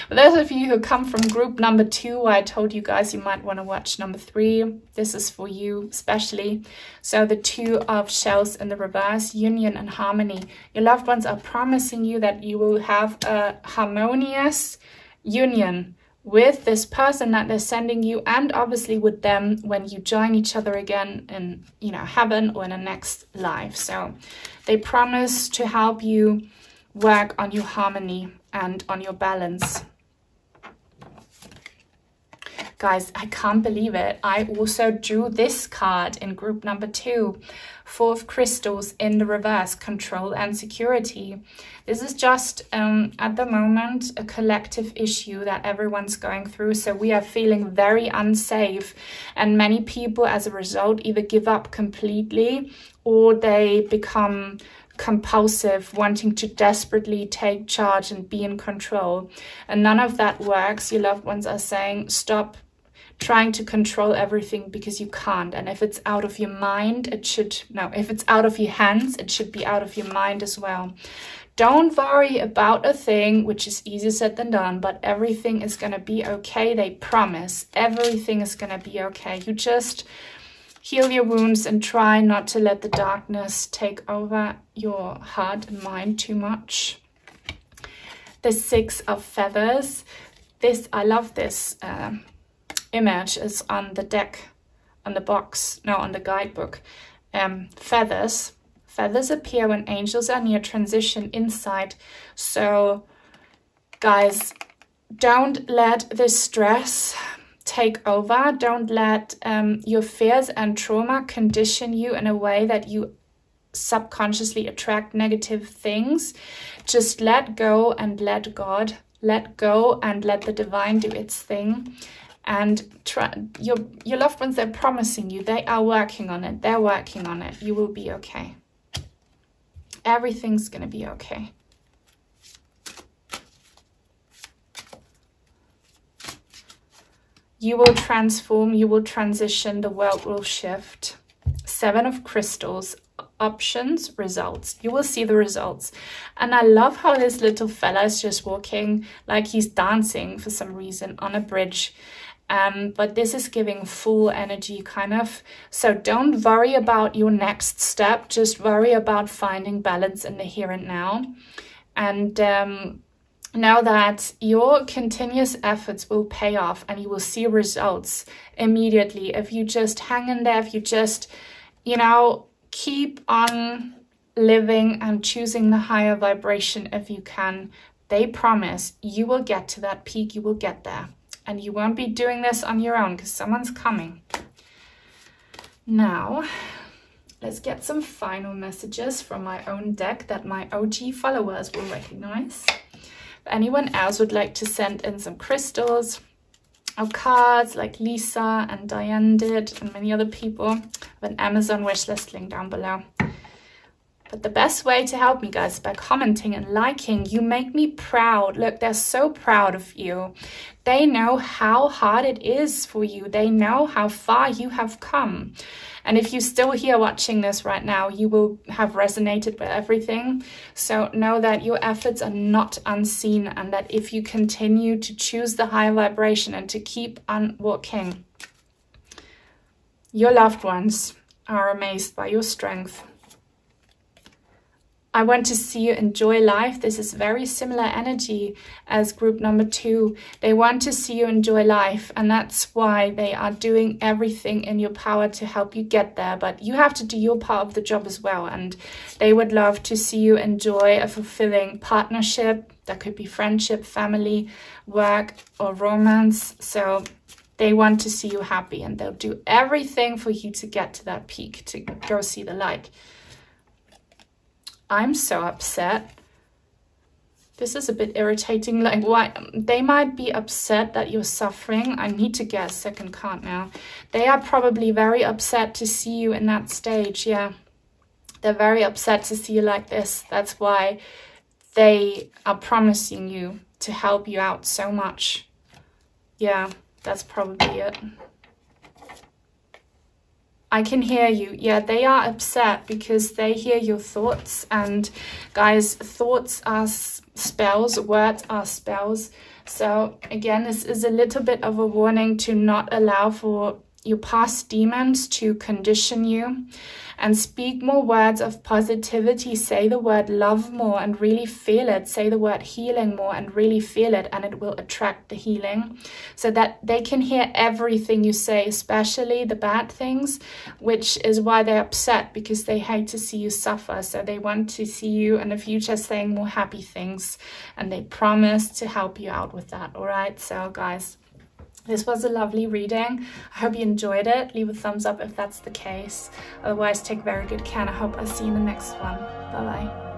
For those of you who come from group number 2, I told you guys you might want to watch number 3. This is for you especially. So the 2 of shells in the reverse, union and harmony. Your loved ones are promising you that you will have a harmonious union with this person that they're sending you, and obviously with them when you join each other again in, you know, heaven or in a next life. So they promise to help you work on your harmony and on your balance. Guys, I can't believe it. I also drew this card in group number 2, 4 of crystals in the reverse, control and security. This is just, at the moment, a collective issue that everyone's going through. So we are feeling very unsafe. And many people, as a result, either give up completely or they become compulsive, wanting to desperately take charge and be in control. And none of that works. Your loved ones are saying, stop trying to control everything, because you can't. And if it's out of your mind, it should, no, if it's out of your hands, it should be out of your mind as well. Don't worry about a thing, which is easier said than done, but everything is going to be okay. They promise everything is going to be okay. You just heal your wounds and try not to let the darkness take over your heart and mind too much. The 6 of feathers. This, I love this image, is on the deck, on the box, no, on the guidebook. Feathers. Feathers appear when angels are near transition insight. So, guys, don't let this stress take over. Don't let your fears and trauma condition you in a way that you subconsciously attract negative things. Just let go and let God. Let go and let the divine do its thing. And your loved ones, they're promising you, they are working on it. They're working on it. You will be okay. Everything's going to be okay. You will transform, you will transition, the world will shift. 7 of crystals, options, results. You will see the results. And I love how this little fella is just walking like he's dancing for some reason on a bridge. But this is giving full energy, kind of. So don't worry about your next step. Just worry about finding balance in the here and now. And know that your continuous efforts will pay off and you will see results immediately. If you just hang in there, if you just, you know, keep on living and choosing the higher vibration if you can, they promise you will get to that peak, you will get there. And you won't be doing this on your own because someone's coming. Now, let's get some final messages from my own deck that my OG followers will recognize. If anyone else would like to send in some crystals or cards like Lisa and Diane did and many other people, I have an Amazon wishlist link down below. But the best way to help me, guys, is by commenting and liking. You make me proud. Look, they're so proud of you. They know how hard it is for you. They know how far you have come. And if you're still here watching this right now, you will have resonated with everything. So know that your efforts are not unseen, and that if you continue to choose the higher vibration and to keep on walking, your loved ones are amazed by your strength. I want to see you enjoy life. This is very similar energy as group number 2. They want to see you enjoy life, and that's why they are doing everything in your power to help you get there. But you have to do your part of the job as well, and they would love to see you enjoy a fulfilling partnership. That could be friendship, family, work, or romance. So they want to see you happy, and they'll do everything for you to get to that peak, to go see the light. I'm so upset. This is a bit irritating. Like, why? They might be upset that you're suffering. I need to get a second card now. They are probably very upset to see you in that stage. Yeah, they're very upset to see you like this. That's why they are promising you to help you out so much. Yeah, that's probably it. I can hear you. Yeah, they are upset because they hear your thoughts. And guys, thoughts are spells, words are spells. So again, this is a little bit of a warning to not allow for your past demons to condition you, and speak more words of positivity. Say the word love more and really feel it. Say the word healing more and really feel it, and it will attract the healing, so that they can hear everything you say, especially the bad things, which is why they're upset, because they hate to see you suffer. So they want to see you in the future saying more happy things, and they promise to help you out with that. All right, so guys, this was a lovely reading. I hope you enjoyed it. Leave a thumbs up if that's the case. Otherwise, take very good care, and I hope I'll see you in the next one. Bye bye.